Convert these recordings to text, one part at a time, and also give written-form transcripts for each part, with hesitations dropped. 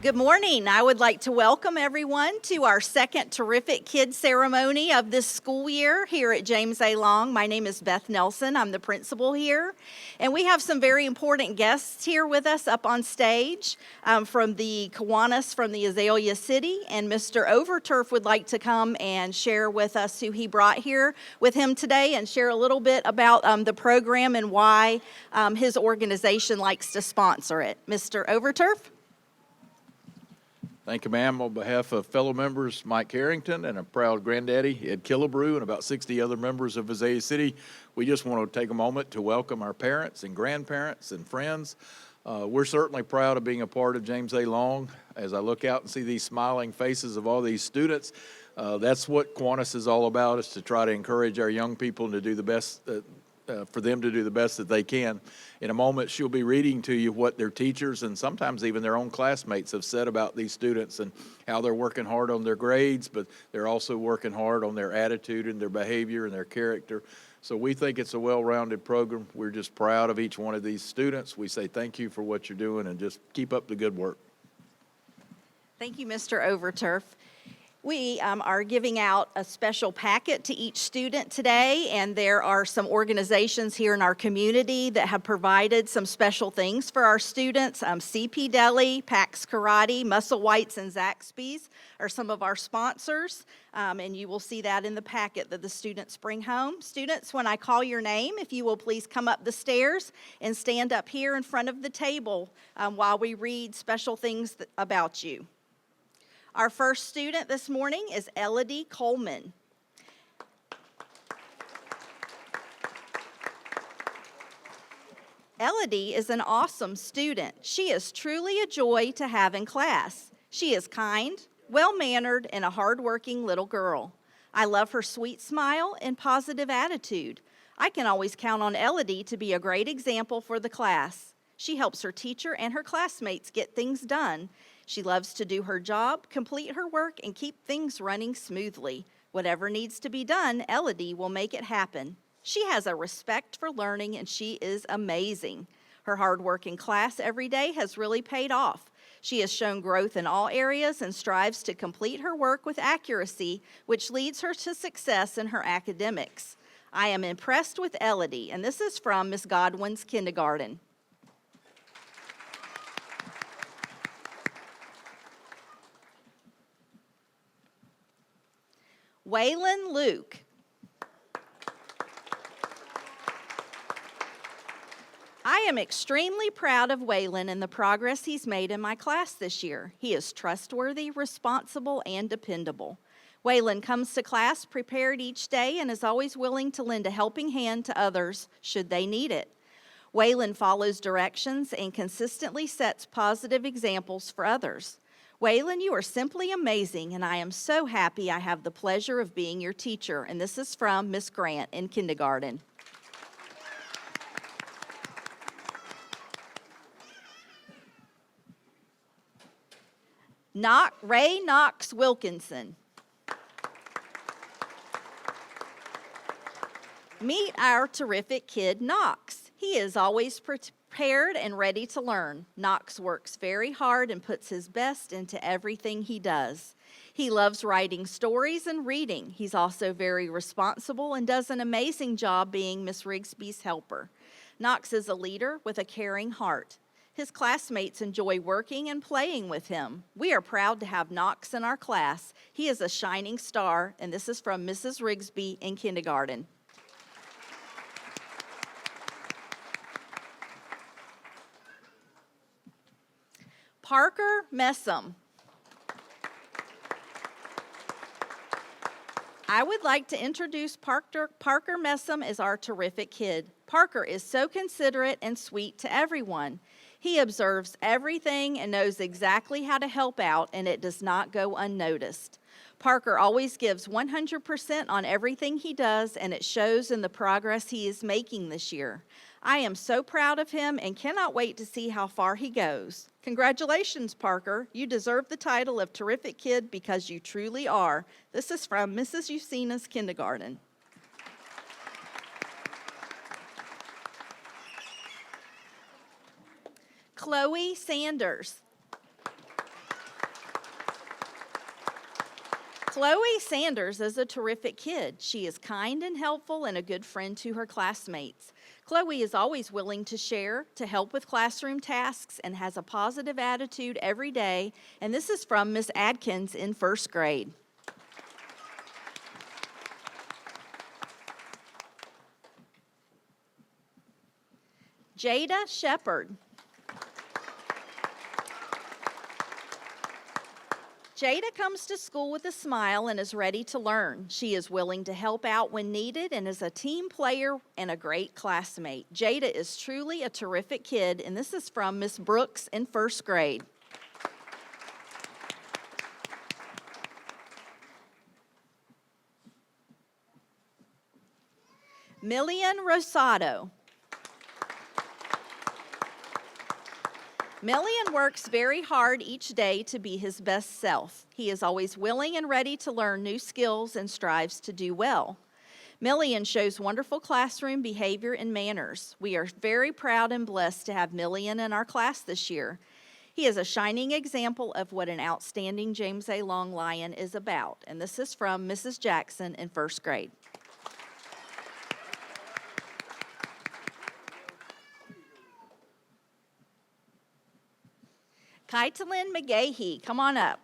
Good morning. I would like to welcome everyone to our second Terrific Kid ceremony of this school year here at James A. Long. My name is Beth Nelson. I'm the principal here. And we have some very important guests here with us up on stage from the Kiwanis from the Azalea City. And Mr. Overturf would like to come and share with us who he brought here with him today and share a little bit about the program and why his organization likes to sponsor it. Mr. Overturf? Thank you, ma'am. On behalf of fellow members Mike Harrington and a proud granddaddy, Ed Killebrew, and about 60 other members of Azalea City, we just want to take a moment to welcome our parents and grandparents and friends. We're certainly proud of being a part of James A. Long. As I look out and see these smiling faces of all these students, that's what Kiwanis is all about, is to try to encourage our young people to do the best for them to do the best that they can. In a moment, she'll be reading to you what their teachers and sometimes even their own classmates have said about these students and how they're working hard on their grades, but they're also working hard on their attitude and their behavior and their character. So we think it's a well-rounded program. We're just proud of each one of these students. We say thank you for what you're doing and just keep up the good work. Thank you, Mr. Overturf. We are giving out a special packet to each student today, and there are some organizations here in our community that have provided some special things for our students. CP Deli, Pax Karate, Muscle Whites, and Zaxby's are some of our sponsors, and you will see that in the packet that the students bring home. Students, when I call your name, if you will please come up the stairs and stand up here in front of the table while we read special things about you. Our first student this morning is Elodie Coleman. Elodie is an awesome student. She is truly a joy to have in class. She is kind, well-mannered, and a hardworking little girl. I love her sweet smile and positive attitude. I can always count on Elodie to be a great example for the class. She helps her teacher and her classmates get things done. She loves to do her job, complete her work, and keep things running smoothly. Whatever needs to be done, Elodie will make it happen. She has a respect for learning, and she is amazing. Her hard work in class every day has really paid off. She has shown growth in all areas and strives to complete her work with accuracy, which leads her to success in her academics. I am impressed with Elodie, and this is from Miss Godwin's kindergarten. Waylon Luke. I am extremely proud of Waylon and the progress he's made in my class this year. He is trustworthy, responsible, and dependable. Waylon comes to class prepared each day and is always willing to lend a helping hand to others should they need it. Waylon follows directions and consistently sets positive examples for others. Waylon, you are simply amazing, and I am so happy I have the pleasure of being your teacher. And this is from Miss Grant in kindergarten. Ray Knox Wilkinson. Meet our terrific kid, Knox. He is always prepared and ready to learn. Knox works very hard and puts his best into everything he does. He loves writing stories and reading. He's also very responsible and does an amazing job being Miss Rigsby's helper. Knox is a leader with a caring heart. His classmates enjoy working and playing with him. We are proud to have Knox in our class. He is a shining star, and this is from Mrs. Rigsby in kindergarten. Parker Messam. I would like to introduce Parker Messam as our terrific kid. Parker is so considerate and sweet to everyone. He observes everything and knows exactly how to help out, and it does not go unnoticed. Parker always gives 100% on everything he does, and it shows in the progress he is making this year. I am so proud of him and cannot wait to see how far he goes. Congratulations, Parker. You deserve the title of Terrific Kid because you truly are. This is from Mrs. Usina's kindergarten. Chloe Sanders. Chloe Sanders is a terrific kid. She is kind and helpful and a good friend to her classmates. Chloe is always willing to share, to help with classroom tasks, and has a positive attitude every day. And this is from Miss Adkins in first grade. Jada Shepard. Jada comes to school with a smile and is ready to learn. She is willing to help out when needed and is a team player and a great classmate. Jada is truly a terrific kid, and this is from Miss Brooks in first grade. Millian Rosado. Millian works very hard each day to be his best self. He is always willing and ready to learn new skills and strives to do well. Millian shows wonderful classroom behavior and manners. We are very proud and blessed to have Millian in our class this year. He is a shining example of what an outstanding James A. Long Lion is about. And this is from Mrs. Jackson in first grade. Kaitlyn McGahee, come on up.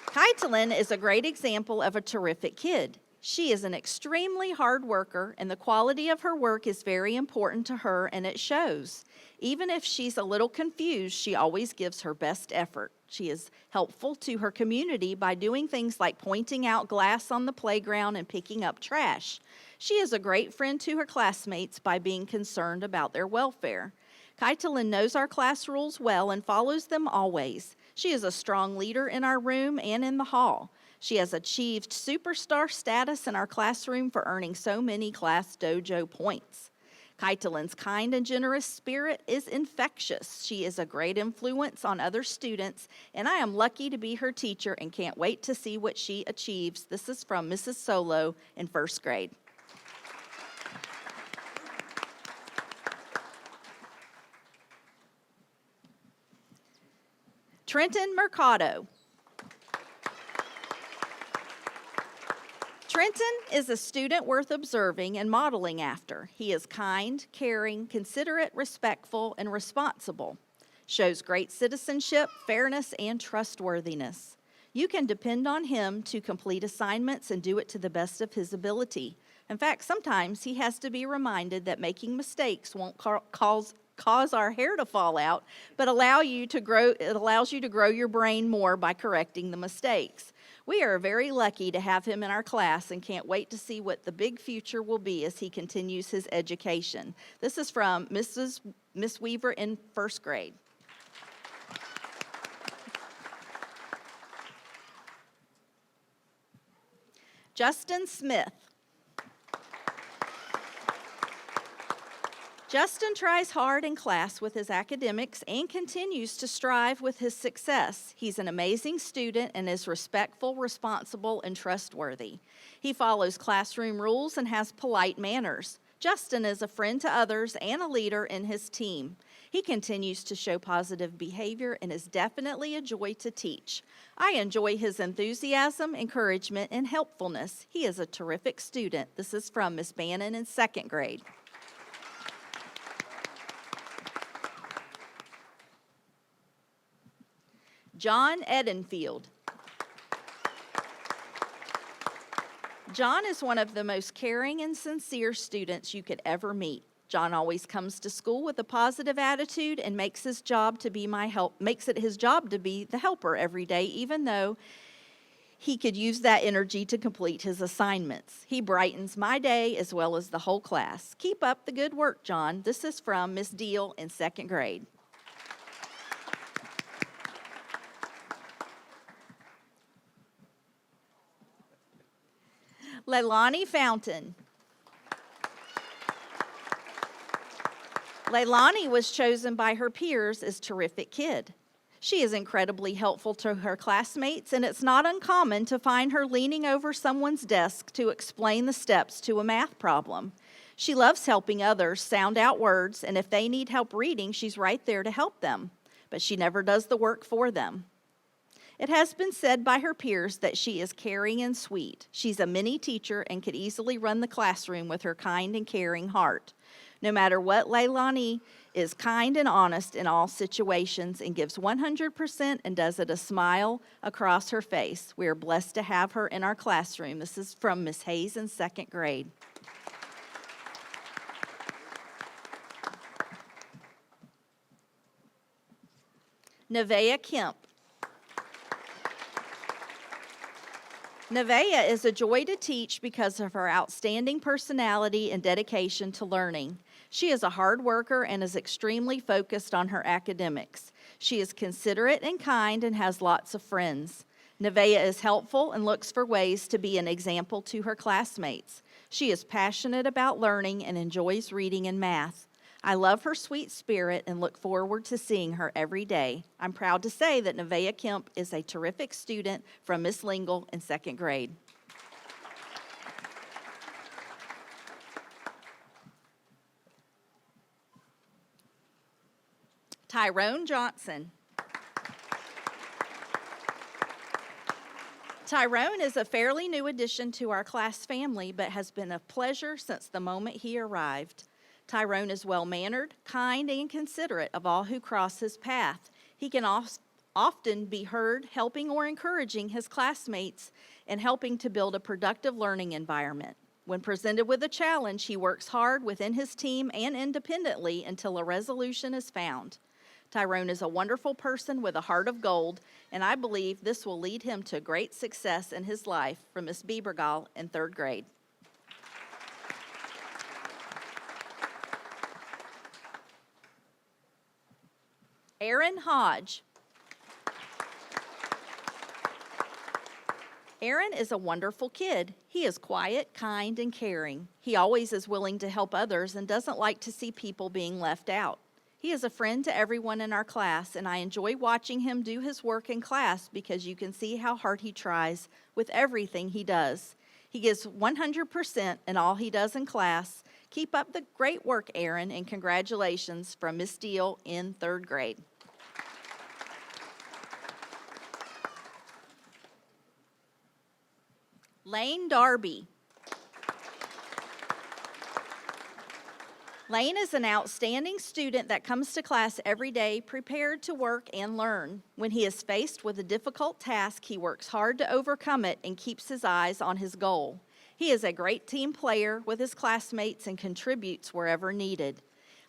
Kaitlyn is a great example of a terrific kid. She is an extremely hard worker, and the quality of her work is very important to her, and it shows. Even if she's a little confused, she always gives her best effort. She is helpful to her community by doing things like pointing out glass on the playground and picking up trash. She is a great friend to her classmates by being concerned about their welfare. Kaitlyn knows our class rules well and follows them always. She is a strong leader in our room and in the hall. She has achieved superstar status in our classroom for earning so many class dojo points. Kaitlyn's kind and generous spirit is infectious. She is a great influence on other students, and I am lucky to be her teacher and can't wait to see what she achieves. This is from Mrs. Solo in first grade. Trenton Mercado. Trenton is a student worth observing and modeling after. He is kind, caring, considerate, respectful, and responsible. Shows great citizenship, fairness, and trustworthiness. You can depend on him to complete assignments and do it to the best of his ability. In fact, sometimes he has to be reminded that making mistakes won't cause our hair to fall out, but it allows you to grow your brain more by correcting the mistakes. We are very lucky to have him in our class and can't wait to see what the big future will be as he continues his education. This is from Miss Weaver in first grade. Justin Smith. Justin tries hard in class with his academics and continues to strive with his success. He's an amazing student and is respectful, responsible, and trustworthy. He follows classroom rules and has polite manners. Justin is a friend to others and a leader in his team. He continues to show positive behavior and is definitely a joy to teach. I enjoy his enthusiasm, encouragement, and helpfulness. He is a terrific student. This is from Miss Bannon in second grade. John Edenfield. John is one of the most caring and sincere students you could ever meet. John always comes to school with a positive attitude and makes it his job to be the helper every day, even though he could use that energy to complete his assignments. He brightens my day as well as the whole class. Keep up the good work, John. This is from Miss Deal in second grade. Leilani Fountain. Leilani was chosen by her peers as terrific kid. She is incredibly helpful to her classmates, and it's not uncommon to find her leaning over someone's desk to explain the steps to a math problem. She loves helping others sound out words, and if they need help reading, she's right there to help them, but she never does the work for them. It has been said by her peers that she is caring and sweet. She's a mini teacher and could easily run the classroom with her kind and caring heart. No matter what, Leilani is kind and honest in all situations and gives 100% and does it a smile across her face. We are blessed to have her in our classroom. This is from Miss Hayes in second grade. Nevaeh Kemp. Nevaeh is a joy to teach because of her outstanding personality and dedication to learning. She is a hard worker and is extremely focused on her academics. She is considerate and kind and has lots of friends. Nevaeh is helpful and looks for ways to be an example to her classmates. She is passionate about learning and enjoys reading and math. I love her sweet spirit and look forward to seeing her every day. I'm proud to say that Nevaeh Kemp is a terrific student from Miss Lingle in second grade. Tyrone Johnson. Tyrone is a fairly new addition to our class family, but has been a pleasure since the moment he arrived. Tyrone is well-mannered, kind, and considerate of all who cross his path. He can often be heard helping or encouraging his classmates and helping to build a productive learning environment. When presented with a challenge, he works hard within his team and independently until a resolution is found. Tyrone is a wonderful person with a heart of gold, and I believe this will lead him to great success in his life. From Miss Biebergall in third grade. Aaron Hodge. Aaron is a wonderful kid. He is quiet, kind, and caring. He always is willing to help others and doesn't like to see people being left out. He is a friend to everyone in our class, and I enjoy watching him do his work in class because you can see how hard he tries with everything he does. He gives 100% in all he does in class. Keep up the great work, Aaron, and congratulations from Miss Deal in third grade. Lane Darby. Lane is an outstanding student that comes to class every day prepared to work and learn. When he is faced with a difficult task, he works hard to overcome it and keeps his eyes on his goal. He is a great team player with his classmates and contributes wherever needed.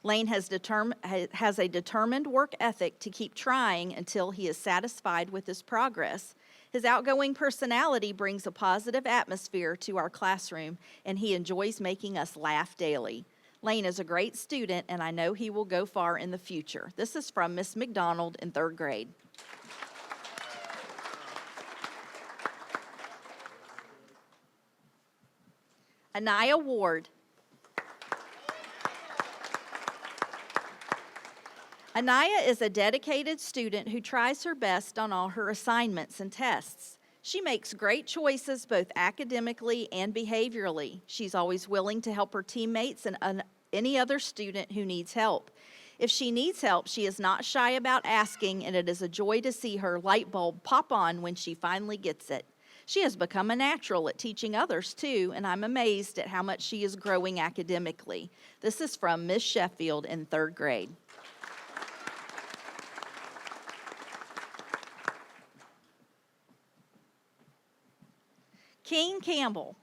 Lane has a determined work ethic to keep trying until he is satisfied with his progress. His outgoing personality brings a positive atmosphere to our classroom, and he enjoys making us laugh daily. Lane is a great student, and I know he will go far in the future. This is from Miss McDonald in third grade. Anaya Ward. Anaya is a dedicated student who tries her best on all her assignments and tests. She makes great choices both academically and behaviorally. She's always willing to help her teammates and any other student who needs help. If she needs help, she is not shy about asking, and it is a joy to see her light bulb pop on when she finally gets it. She has become a natural at teaching others, too, and I'm amazed at how much she is growing academically. This is from Miss Sheffield in third grade. King Campbell.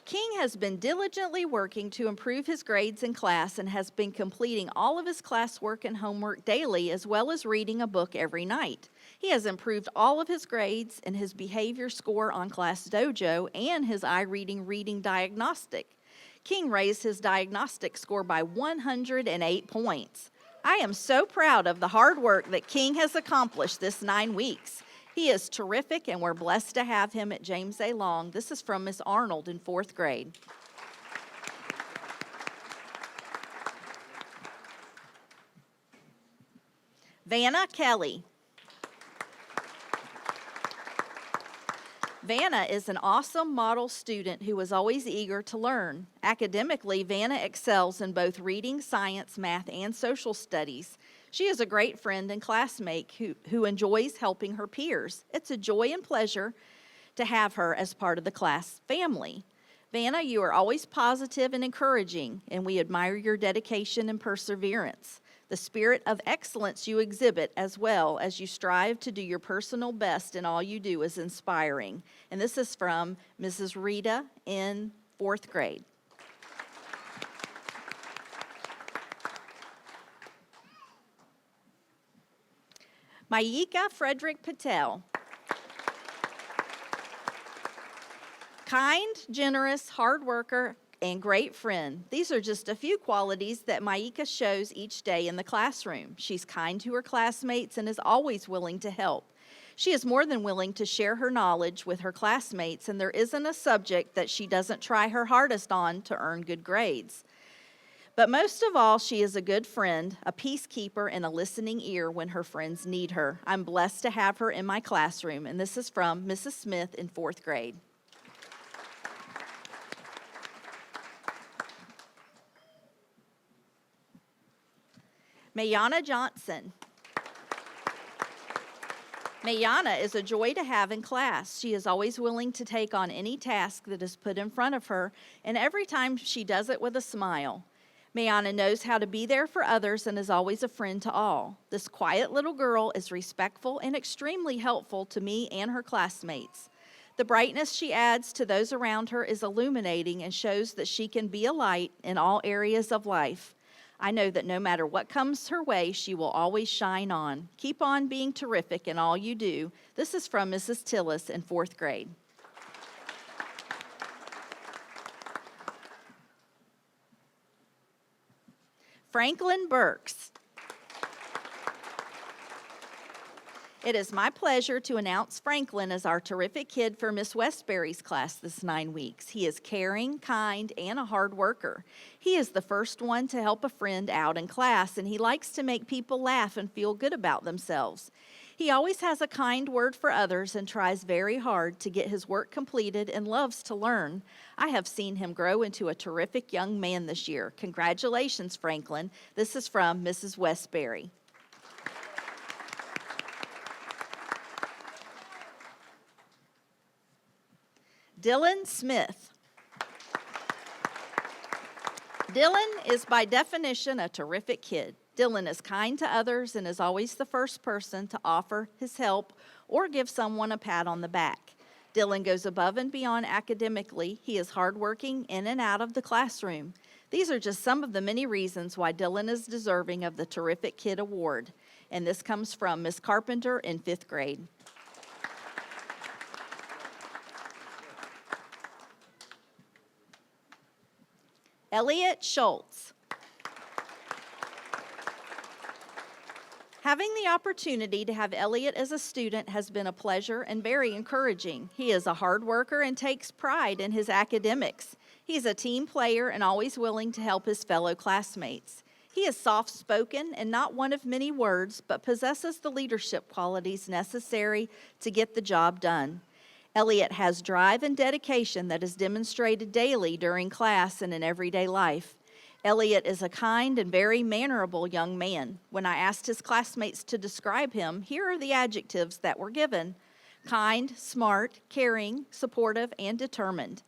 King has been diligently working to improve his grades in class and has been completing all of his classwork and homework daily, as well as reading a book every night. He has improved all of his grades and his behavior score on Class Dojo and his reading diagnostic. King raised his diagnostic score by 108 points. I am so proud of the hard work that King has accomplished this 9 weeks. He is terrific, and we're blessed to have him at James A. Long. This is from Miss Arnold in fourth grade. Vanna Kelly. Vanna is an awesome model student who is always eager to learn. Academically, Vanna excels in both reading, science, math, and social studies. She is a great friend and classmate who enjoys helping her peers. It's a joy and pleasure to have her as part of the class family. Vanna, you are always positive and encouraging, and we admire your dedication and perseverance. The spirit of excellence you exhibit, as well as you strive to do your personal best in all you do, is inspiring. And this is from Mrs. Rita in 4th grade. Mayika Frederick Patel. Kind, generous, hard worker, and great friend. These are just a few qualities that Mayika shows each day in the classroom. She's kind to her classmates and is always willing to help. She is more than willing to share her knowledge with her classmates, and there isn't a subject that she doesn't try her hardest on to earn good grades. But most of all, she is a good friend, a peacekeeper, and a listening ear when her friends need her. I'm blessed to have her in my classroom, and this is from Mrs. Smith in 4th grade. Mayana Johnson. Mayana is a joy to have in class. She is always willing to take on any task that is put in front of her, and every time she does it with a smile. Mayana knows how to be there for others and is always a friend to all. This quiet little girl is respectful and extremely helpful to me and her classmates. The brightness she adds to those around her is illuminating and shows that she can be a light in all areas of life. I know that no matter what comes her way, she will always shine on. Keep on being terrific in all you do. This is from Mrs. Tillis in 4th grade. Franklin Burks. It is my pleasure to announce Franklin as our terrific kid for Miss Westbury's class this 9 weeks. He is caring, kind, and a hard worker. He is the first one to help a friend out in class, and he likes to make people laugh and feel good about themselves. He always has a kind word for others and tries very hard to get his work completed and loves to learn. I have seen him grow into a terrific young man this year. Congratulations, Franklin. This is from Mrs. Westbury. Dylan Smith. Dylan is by definition a terrific kid. Dylan is kind to others and is always the first person to offer his help or give someone a pat on the back. Dylan goes above and beyond academically. He is hardworking in and out of the classroom. These are just some of the many reasons why Dylan is deserving of the Terrific Kid Award. And this comes from Miss Carpenter in 5th grade. Elliot Schultz. Having the opportunity to have Elliot as a student has been a pleasure and very encouraging. He is a hard worker and takes pride in his academics. He's a team player and always willing to help his fellow classmates. He is soft-spoken and not one of many words, but possesses the leadership qualities necessary to get the job done. Elliot has drive and dedication that is demonstrated daily during class and in everyday life. Elliot is a kind and very mannerable young man. When I asked his classmates to describe him, here are the adjectives that were given: kind, smart, caring, supportive, and determined.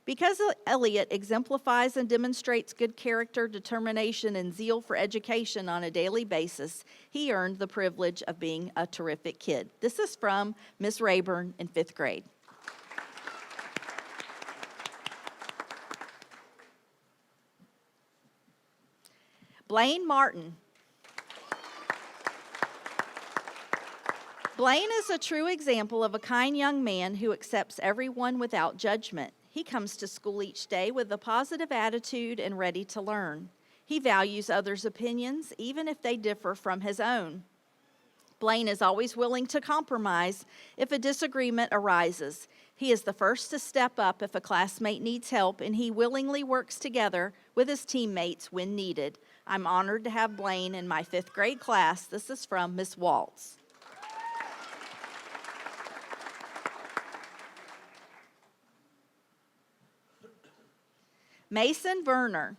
Because Elliot exemplifies and demonstrates good character, determination, and zeal for education on a daily basis, he earned the privilege of being a terrific kid. This is from Miss Rayburn in 5th grade. Blaine Martin. Blaine is a true example of a kind young man who accepts everyone without judgment. He comes to school each day with a positive attitude and ready to learn. He values others' opinions, even if they differ from his own. Blaine is always willing to compromise if a disagreement arises. He is the first to step up if a classmate needs help, and he willingly works together with his teammates when needed. I'm honored to have Blaine in my 5th grade class. This is from Miss Waltz. Mason Werner.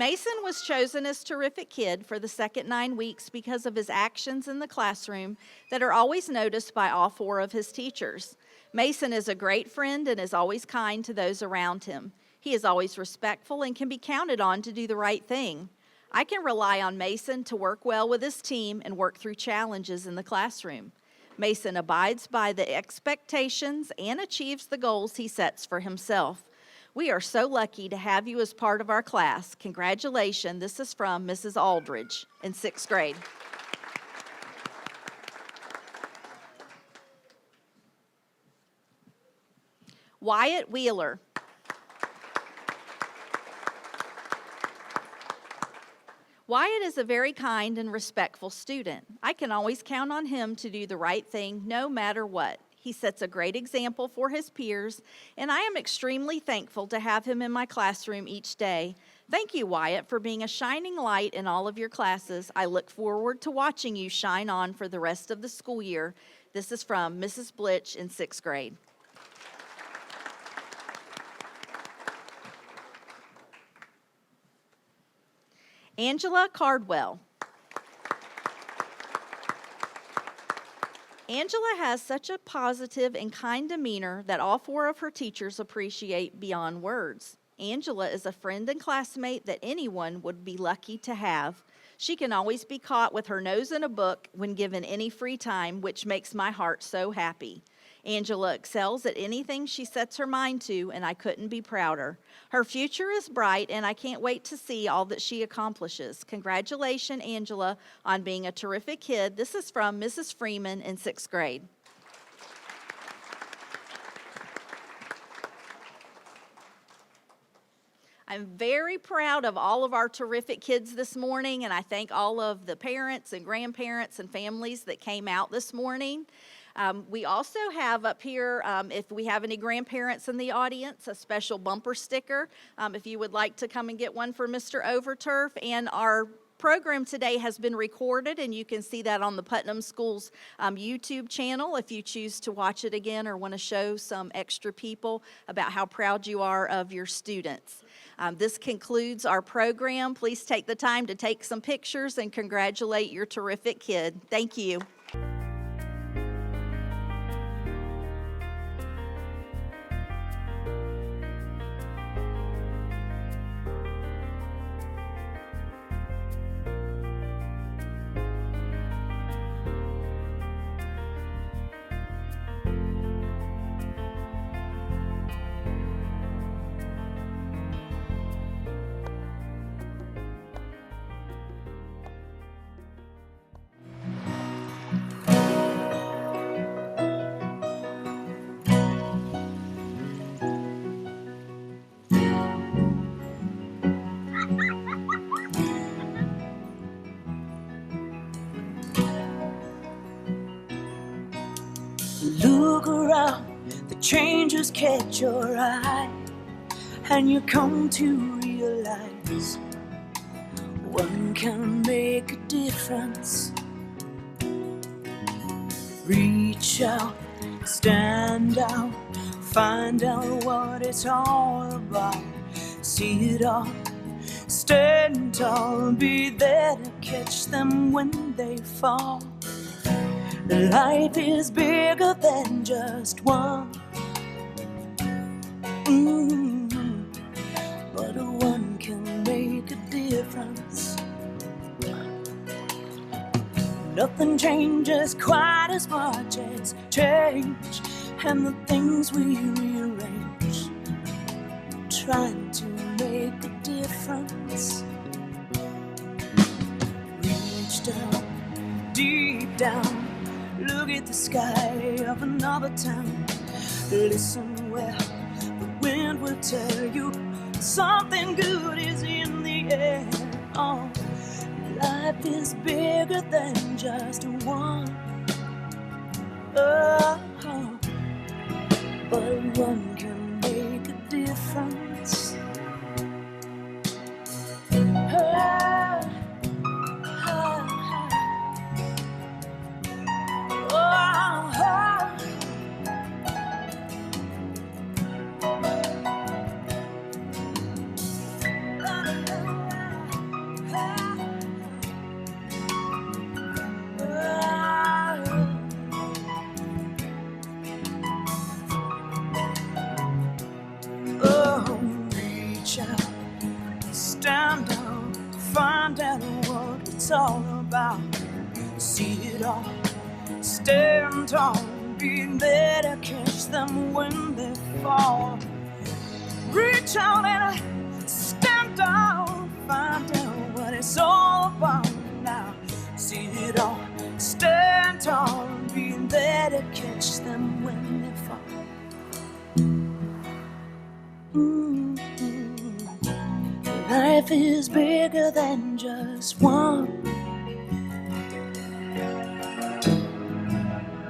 Mason was chosen as Terrific Kid for the second 9 weeks because of his actions in the classroom that are always noticed by all 4 of his teachers. Mason is a great friend and is always kind to those around him. He is always respectful and can be counted on to do the right thing. I can rely on Mason to work well with his team and work through challenges in the classroom. Mason abides by the expectations and achieves the goals he sets for himself. We are so lucky to have you as part of our class. Congratulations. This is from Mrs. Aldridge in 6th grade. Wyatt Wheeler. Wyatt is a very kind and respectful student. I can always count on him to do the right thing no matter what. He sets a great example for his peers, and I am extremely thankful to have him in my classroom each day. Thank you, Wyatt, for being a shining light in all of your classes. I look forward to watching you shine on for the rest of the school year. This is from Mrs. Blitch in 6th grade. Angela Cardwell. Angela has such a positive and kind demeanor that all 4 of her teachers appreciate beyond words. Angela is a friend and classmate that anyone would be lucky to have. She can always be caught with her nose in a book when given any free time, which makes my heart so happy. Angela excels at anything she sets her mind to, and I couldn't be prouder. Her future is bright, and I can't wait to see all that she accomplishes. Congratulations, Angela, on being a terrific kid. This is from Mrs. Freeman in 6th grade. I'm very proud of all of our terrific kids this morning, and I thank all of the parents and grandparents and families that came out this morning. We also have up here, if we have any grandparents in the audience, a special bumper sticker. If you would like to come and get one for Mr. Overturf. And our program today has been recorded, and you can see that on the Putnam Schools YouTube channel if you choose to watch it again or want to show some extra people about how proud you are of your students. This concludes our program. Please take the time to take some pictures and congratulate your terrific kid. Thank you. Look around, the changes catch your eye, and you come to realize one can make a difference. Reach out, stand out, find out what it's all about. See it all, stand tall, be there to catch them when they fall. Life is bigger than just one. But one can make a difference. Nothing changes quite as much as change, and the things we rearrange, trying to make a difference. Reach down, deep down, look at the sky of another town. Listen well, the wind will tell you something good is in the air. Oh, life is bigger than just one. Oh, but one can make a difference. it's all about. See it all, stand tall, be there to catch them when they fall. Reach out and stand down, find out what it's all about now. See it all, stand tall, be there to catch them when they fall. Life is bigger than just one,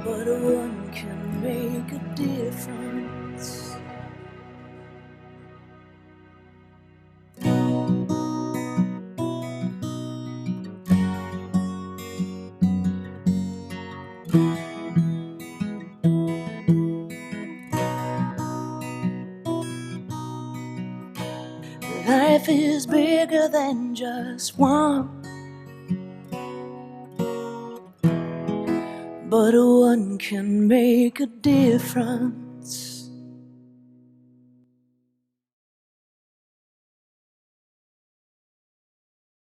but one can make a difference. Life is bigger than just one, but one can make a difference.